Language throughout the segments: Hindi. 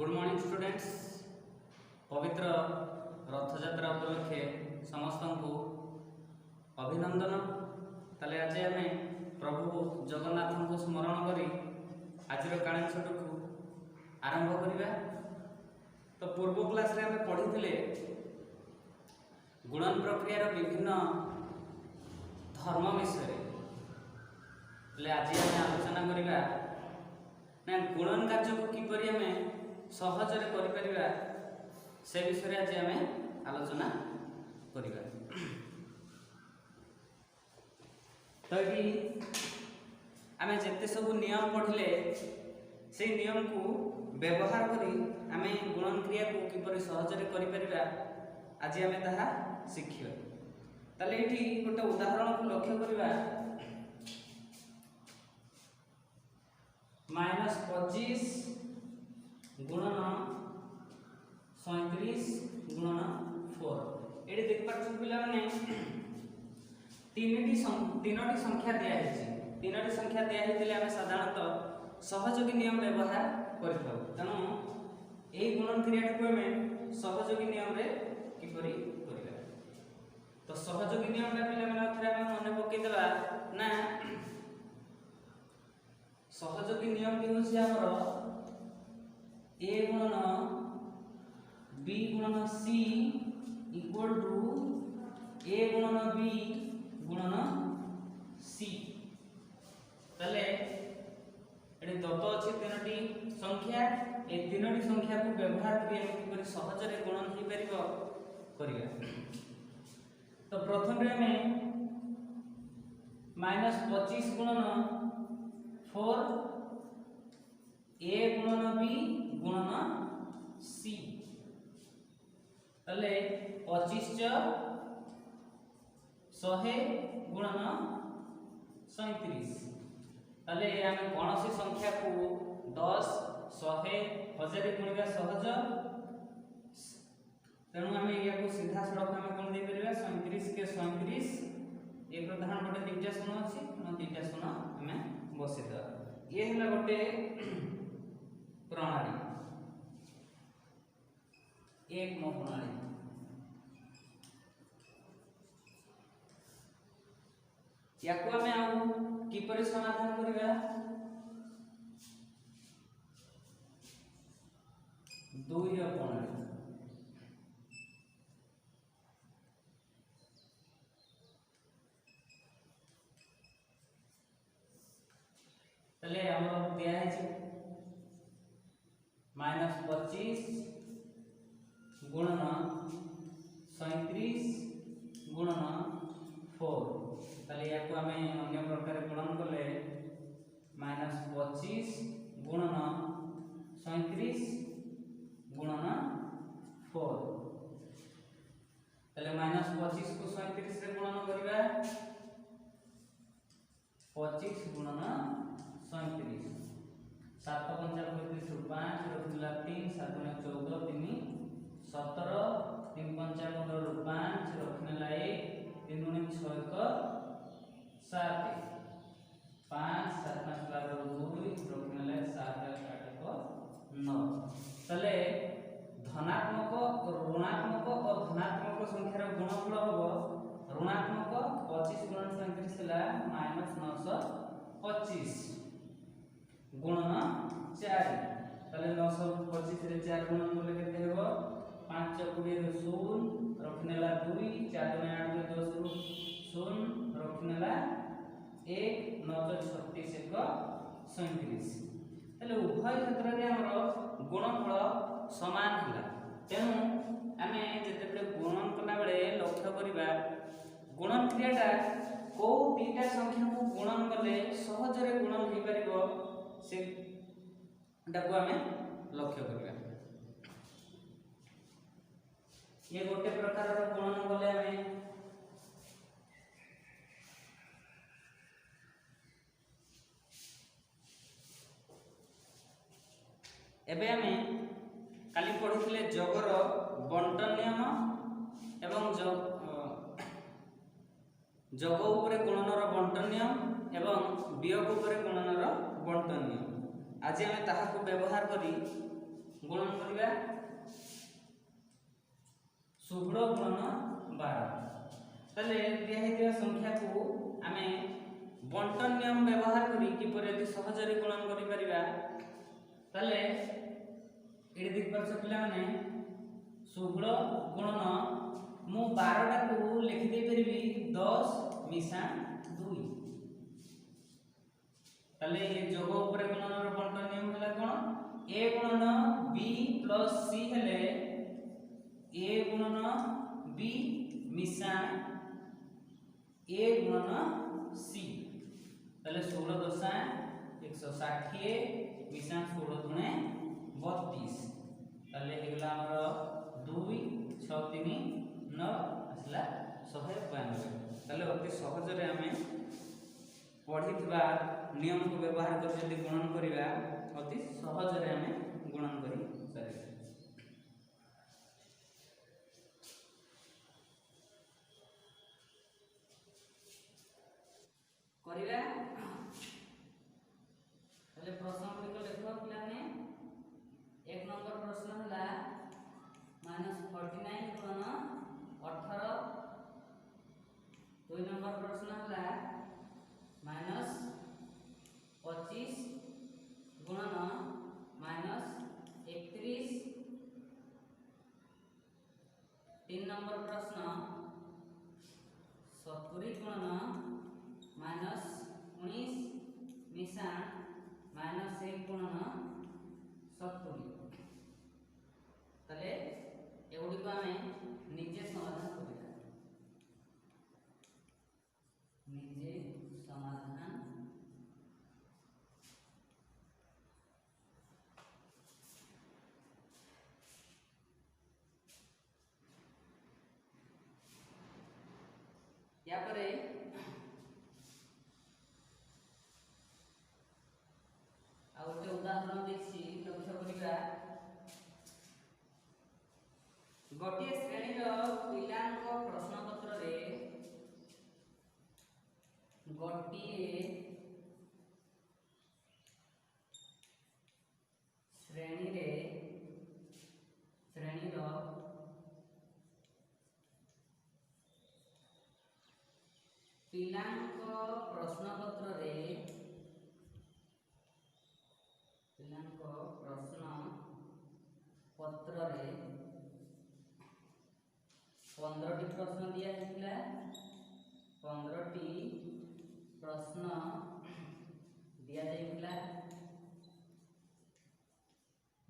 Good morning students. पवित्र रथयात्रा उपलक्षे समस्त को अभिनंदन। ताले आज आम प्रभु जगन्नाथ को स्मरण करी आज कालीन को आरंभ करवा। तो पूर्व क्लास रे आम पढ़ी गुणन प्रक्रियार विभिन्न धर्म विषय। आज आम आलोचना करवा ना गुणन कार्य को किपरि आम सहजरे करिपरिबा से विषय आज आम आलोचना करवा। तो ये आम जिते सब नियम पढ़ले से नियम को व्यवहार करी आम गुणन क्रिया को किपरि सहजरे करिपरिबा आज आम ताहा शिखिबा। ताले एठी गोटे उदाहरण को लक्ष्य करवा। -25 गुणन 37 गुणन 4 ये देख पार्छ पिला माने तीनटी संख्या दिया है। तीनटी संख्या दिया है आम साधारणतः सहयोगी नियम व्यवहार करथाउ। तेणु यही गुणन क्रिया को आम सहयोगी नियम रे किपरि करिबा। तो सहयोगी नियम टा पिला माने अथरा आम मने पकेइदबा ना सहयोगी नियम टी होछि हमर a गुणन b गुणन c इक्वल टू a गुणन b गुणन c। तले एडी दत्त अछि तीनटी संख्या। ए तीनटी संख्या को व्यवहार करी हम किपरि सहजरे गुणन ही परिबो करिया। तो प्रथम रे हमें -25 गुणन 4 a गुणन b गुणन c। तले 25 100 गुणन 37। तले आम कौन सी संख्या को 10 100 1000 गुणिका सहज। तेणु आम या सीधा सड़क आम कौन दे परिबा 37 के 37 एक प्रधान गोटे 3टा शून्य अछि। 3टा शून्य आम बसेदा। ये है गोटे प्रणाली एक नो प्रणाली। या को आम आउ किपरि समाधान करिबा। दुई प्रणाली तले हमर दिया है -25 गुणन 37 गुणन 4। तले या को हमें अन्य प्रकार गुणन कले -25 गुणन 37 गुणन 4। तले -25 को 37 रे गुणन करिबा 25 गुणन 37 7 5 5 रखला 3 7 14 3 17 3 5 15 5 रखनेला 1 3 6 7 5 7 5 2 रखनेला 7 8 9। तले धनात्मक ऋणात्मक और धनात्मक संख्यार गुणफल होबो ऋणात्मक 25 गुणन 37 हला -925 गुणन 4। तले 925 रे 4 गुणन बोले केते हेबो 5 20 0 रखनेला 2 4 8 10 0 रखनेला 1 9 36 1 37। तले उभय क्षेत्र रे हमर गुणफल समान हला। तेनु आमे जेते गुणन कला बेले लक्ष्य करिबा गुणन क्रियाटा को दीटा संख्या को गुणन कले सहजरे गुणन हो परिबो से डाको आमे लक्ष्य करिबा। ये गोटे प्रकार रो गुणन कले आमे एबे आमे काली पढ़िथिले जगर बंटन नियम एवं जग उपरे गुणनर बंटन नियम एवं वियोग उपरे गुणनर बंटन नियम। आज आमे ताहा को व्यवहार करी गुणन करिबा षोहल गुणन 12 तले दिया हेतिबा संख्या को आमे बंटन नियम व्यवहार करी किपर यदि सहजरे गुणन करि परिबा तले एडी देख परछ पिला माने 16 गुणन मु 12 टा को लिखि दे परिबी 10 मिसा 2 तले ये जोग ऊपर गुणन रो बंटन नियम हला कोन a गुणन b प्लस c हेले a गुणन b मिसा a गुणन c तले 16 दशा 160 मिसा 16 दुणे 32 तले हेगला हमर 2 6 3 9 असला 192 तले अति सहज रे हमें पढ़िथिबा नियम को व्यवहार कर जदि गुणन करिबा अति सहज रे हमें गुणन करि परिबा करिबा तले प्रश्न गुडी देखो पिलाने एक नंबर प्रश्न हला -49 गुणन 18 2 नंबर प्रश्न हला -25 गुणन -31 3 नंबर प्रश्न 70 गुणन -19 मिसा -1 गुणन 70 तले एवडी को हमें निजे समाधान करिबा निजे समाधान या परे आ गोटे उदाहरण देखि लक्ष्य करिबा गोटे श्रेणी रो पिलांक प्रश्न पत्र रे गोटे श्रेणी रो पिलांक प्रश्न पत्र रे पिलांक प्रश्न पत्र रे 15टी प्रश्न दिया हेतिला 15टी प्रश्न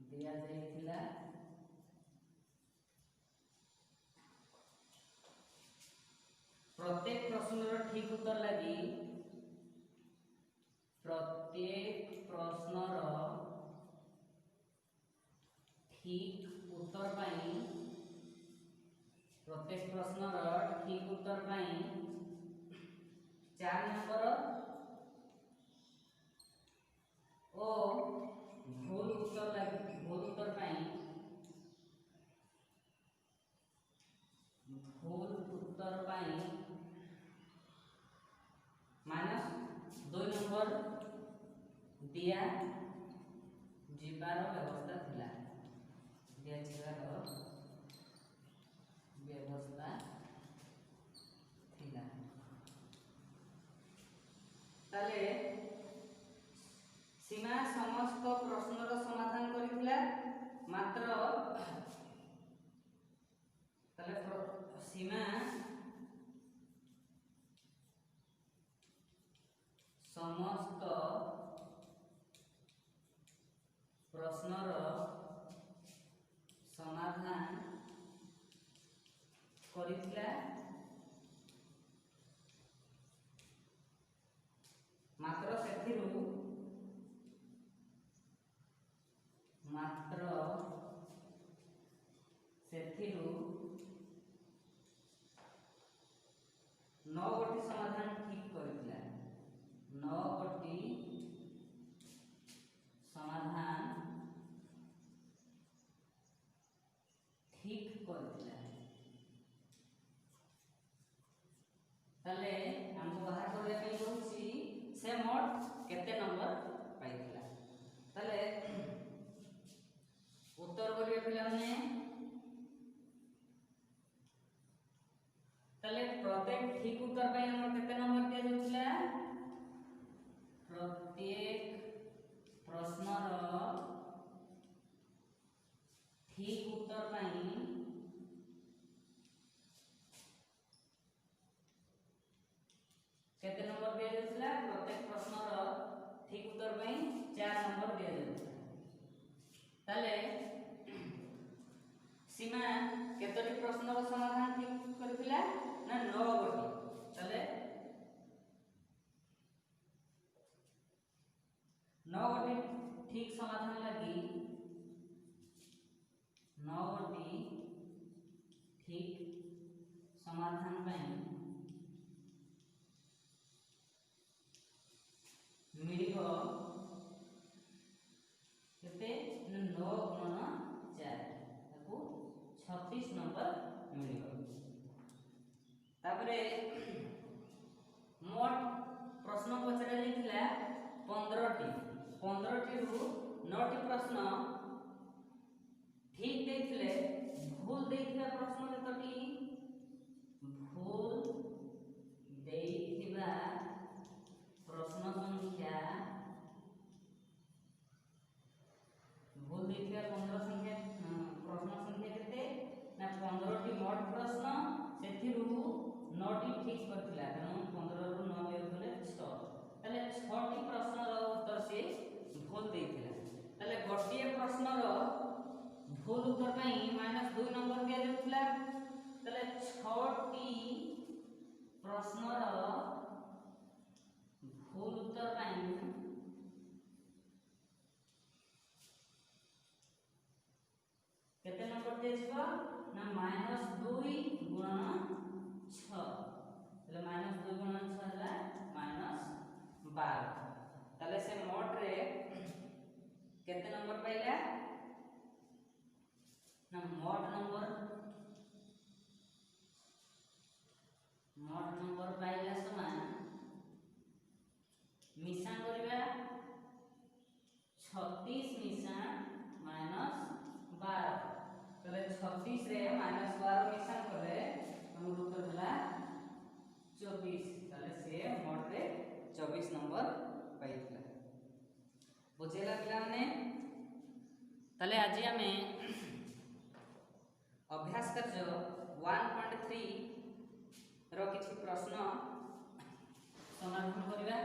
दिया जाइथिला प्रत्येक प्रश्न रो ठीक उत्तर लगी प्रत्येक प्रश्न रो ठीक उत्तर पाई प्रत्येक प्रश्न रो ठीक उत्तर पाई 4 नंबर ओ भूल उत्तर पाई भूल उत्तर पाई -2 नंबर दिया जीवार व्यवस्था थिला दिया जीवार व्यवस्था थिला ताले सीमा समस्त प्रश्नर समाधान करिथिला मात्र ताले सीमा समस्त प्रश्नर समाधान करिथिला मात्र सेथिरु 9 गोटी समाधान ठीक करिथिला 9 गोटी समाधान ठीक करिथिला तले हमको बाहर करले पे कहूची से मोट केते दिया जाउतला प्रत्येक प्रश्न रो ठीक उत्तर पई 4 नंबर दिया जाउतला ताले सीमा केतोटी प्रश्न रो समाधान ठीक करथिला ना 9 गोटी ताले 9 गोटी ठीक समाधान लगी 9 गोटी ठीक समाधान पई मिलिबो केते 9 गुणन 4 ताकू 36 नंबर मिलिबो तापरे मोट प्रश्न पचरा लिखला 15 टी रु 9 टी प्रश्न ठीक देथिले भूल देथिबा प्रश्न केतोटी भूल देथिबा प्रश्न संख्या भूल देथिबा 15 संख्या प्रश्न संख्या केते ना 15 टी मोट प्रश्न सेथिरु 9 टी ठीक करथिला कारण 15 रु 9 देउतले 6 तले 6 टी प्रश्न रो उत्तर से भूल देथिला तले गोटिए प्रश्न रो भूल उत्तर पई -2 नंबर दिया जाउतला तले 6 टी प्रश्न रो भूल उत्तर पई केते नंबर दिया जिवो ना -2 गुणन 6 तले -2 गुणन 6 हला -12 तले से मोट रे केते नंबर पाइला ना मोट नंबर पाइला समान मिसान करबा 36 मिसान -12 तले 36 रे -12 मिसान करे हमर उत्तर हला 24 तले से मोट रे 24 नंबर पाइतला बुझेला पिला माने तले आज हमें अभ्यास कार्य 1.3 रो किछि प्रश्न समाधान करिबा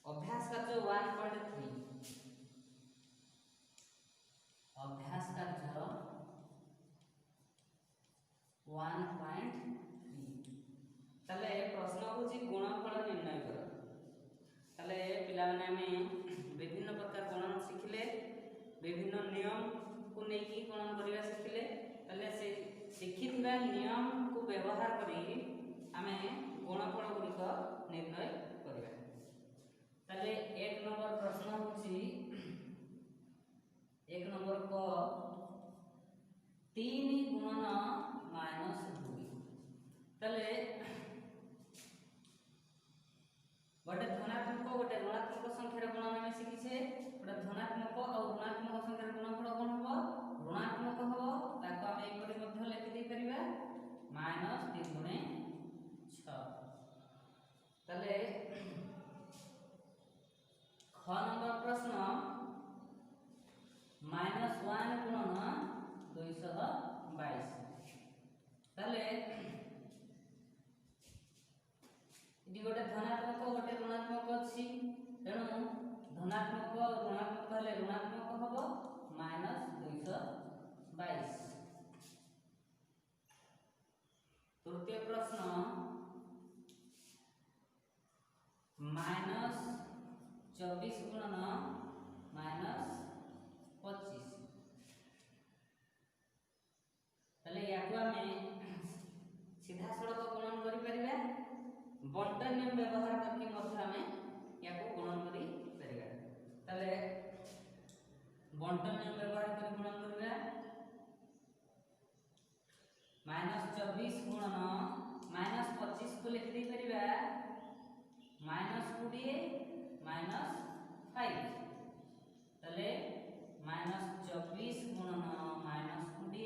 अभ्यास कार्य 1.3 अभ्यास कार्य 1.3 तले प्रश्न होची गुणनफल निर्णय कर तले पिला माने हमें विभिन्न प्रकार गणन शिखिले विभिन्न नियम को नेकी गणन करिवा शिखिले तले से शिखितबा नियम को व्यवहार करी हमें गुणनफल गुडी को निर्णय करिवा तले 1 नंबर प्रश्न होची 1 नंबर को 3 गुणन -2 तले गोटे धनात्मक गोटे ऋणात्मक संख्यार गुणन हमें शिखी छे गोटे धनात्मक और ऋणात्मक संख्यार गुणनफल कोन हो ऋणात्मक हो ताको हम एक परि मध्ये लिखि दे परिबा -3 गुणे 6 तले ख नंबर प्रश्न -1 गुणन 222 तले इडी गोटे धनात्मक गोटे ऋणात्मक अछि तेणु धनात्मक ऋणात्मक हले ऋणात्मक हबो -222 तृतीय प्रश्न -24 गुणन -25 तले याको हमें सीधा सड़क गुणन करि परिबा बंटन नियम व्यवहार करके मध्य हमें याको गुणन करि परिबा तले बंटन नियम व्यवहार कर गुणन करबा -24 गुणन -25 को लिख दे परिबा -20 -5 तले -24 गुणन -20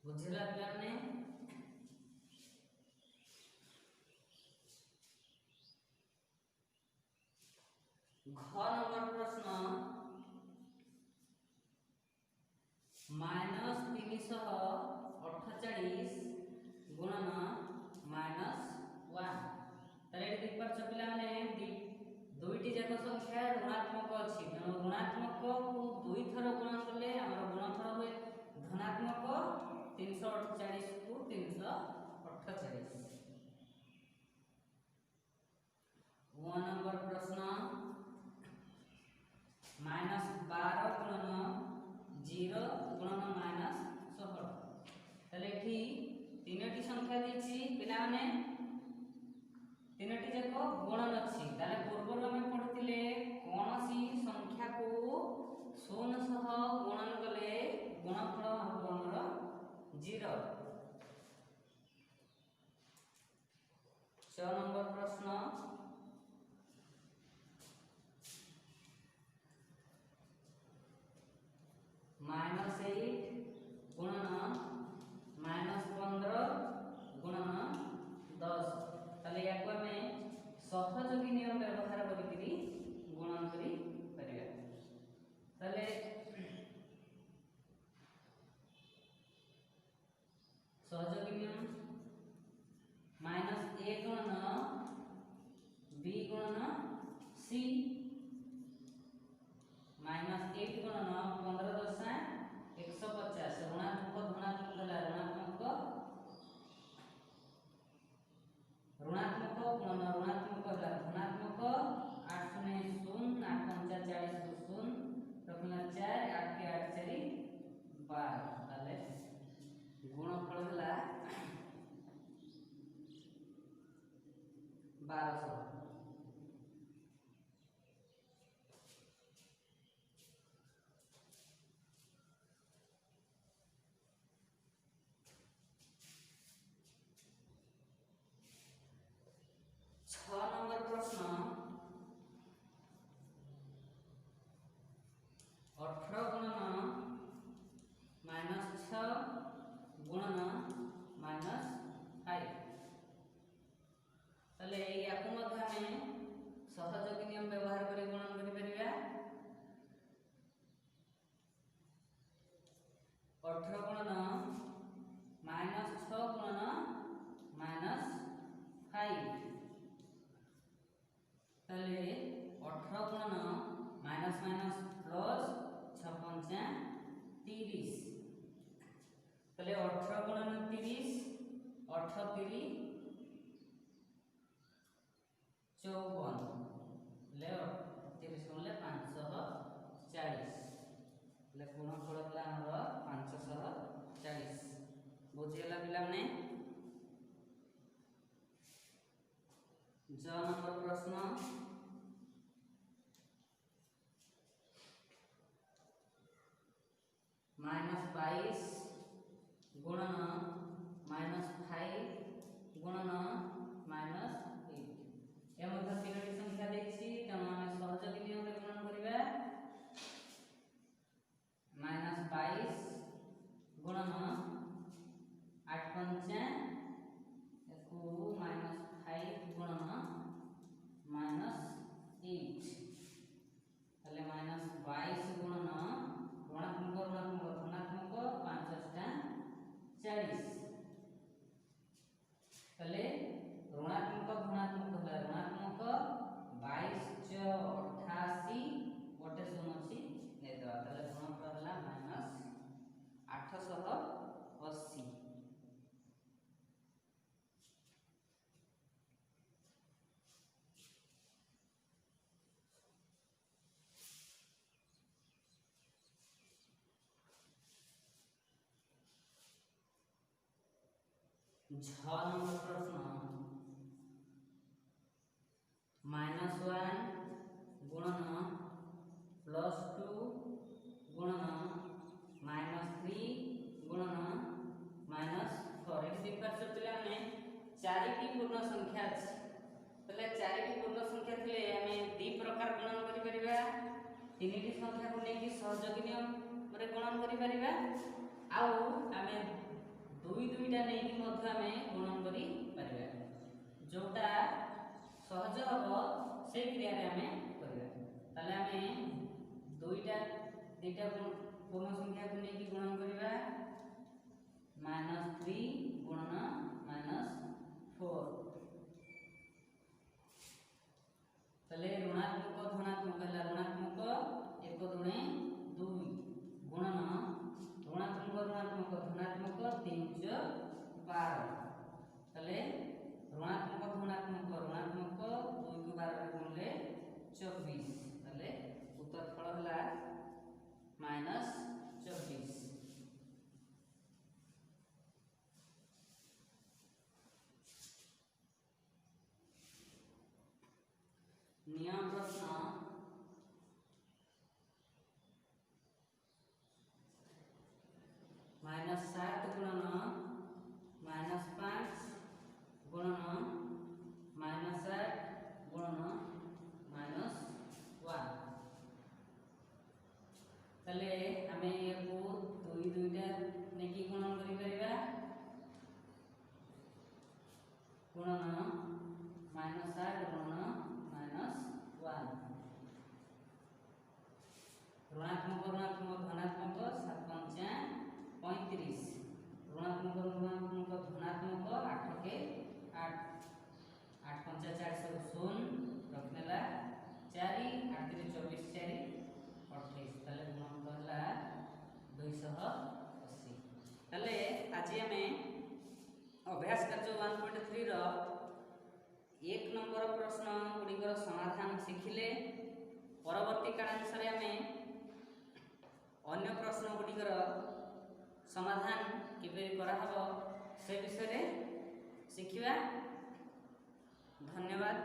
बुझिला पिलाने घ नंबर प्रश्न -348 गुणन -1 ताले एठी देख पाछ पिला माने दुईटी जाक संख्या ऋणात्मक अछि तेणु ऋणात्मक को दुई थर गुणन करले हमर गुणनफल होय धनात्मक 348 को 348 वन नंबर प्रश्न -12 गुणन 0 गुणन -16 ताले एठी तीनटी संख्या देछि पिला माने तीनटी जाक गुणन अछि ताले पूर्व में पढिथिले कोनसी संख्या को 0 सह गुणन कले गुणनफल हबो हमर 0 6 नंबर प्रश्न -8 गुणन -15 गुणन 10 ताले याको हमें सहयोगी नियम व्यवहार करी गुणन करी परिया ताले सहयोगी नियम -a गुणन b गुणन c -8 गुणन 15 दशा 150 ऋणात्मक धनात्मक होला ऋणात्मक गुणन ऋणात्मक होला धनात्मक 8 0 0 8 5 40 0 रखना 4 8 के 8 4 12 ताले गुणनफल होला 1200 6 नंबर प्रश्न 18 गुणन -6 गुणन -5 तले याकु मध्ये हमें सहयोगी नियम व्यवहार करी गुणन करि परिबा 18 गुणन -6 गुणन -5 तले 18 गुणन माइनस माइनस प्लस 6 पंचा 30 तले 18 गुणन 30 8 3 54 ले 30 गुणले 540 ले गुणनफल होला हमर 540 बुझियला पिला ने ज नंबर प्रश्न -22 गुणन -5 गुणन -8 या मध्ये तीनटी संख्या देछि तेणु हम सहयोगी नियम रे गुणन करिबा -22 गुणन 8 पंचा एको -5 गुणन -8 तले -22 गुणन ऋणात्मक ऋणात्मक धनात्मक 5 40 तले ऋणात्मक धनात्मक होला ऋणात्मक 22 88 गोटे शून्य अछि नै दवा तले गुणनफल होला -880 6 नंबर प्रश्न -1 गुणन +2 गुणन -3 गुणन -4 एक दिक्कत से पिला में चारिटी पूर्ण संख्या अछि तले चारिटी पूर्ण संख्या थिले हमें दी प्रकार गुणन करि परिबा तीनटी संख्या को लेकी सहयोगी नियम रे गुणन करि परिबा आउ हमें दुई दुईटा नहीं कि मध्य आम गुणन करि परिबा जोटा सहज हम से क्रिया आम करबा ताले आम दुईटा पूर्ण संख्या को नहीं कि गुणन करबा -3 गुणन -4 ताले ऋणात्मक धनात्मक है ऋणात्मक 1 दुणे 2 गुणन ऋणात्मक ऋणात्मक धनात्मक 3 12 ताले ऋणात्मक धनात्मक ऋणात्मक 2 को 12 रे गुणले 24 ताले उत्तर फल हला -24। नियम प्रश्न -7 गुणन -5 गुणन -8 गुणन -1 तले हमें ये को दुई दुईटा नेकी गुणन करि परिबा गुणन -8 गुणन -1 ऋणात्मक ऋणात्मक धनात्मक 7 पंचा 35 ऋणात्मक ऋणात्मक धनात्मक 8 के 8 8 पंचा 4 शून्य रखनेला 4 8 3 24 4 28 ताले गुणन होला 280 ताले आज हमें अभ्यास कार्य 1.3 रो 1 नंबर प्रश्न गुड़िकर समाधान शिखिले परवर्ती कालांश रे हमें अन्य प्रश्न गुड़िकर समाधान किपरि करा हबो से विषय रे शिखिबा। धन्यवाद।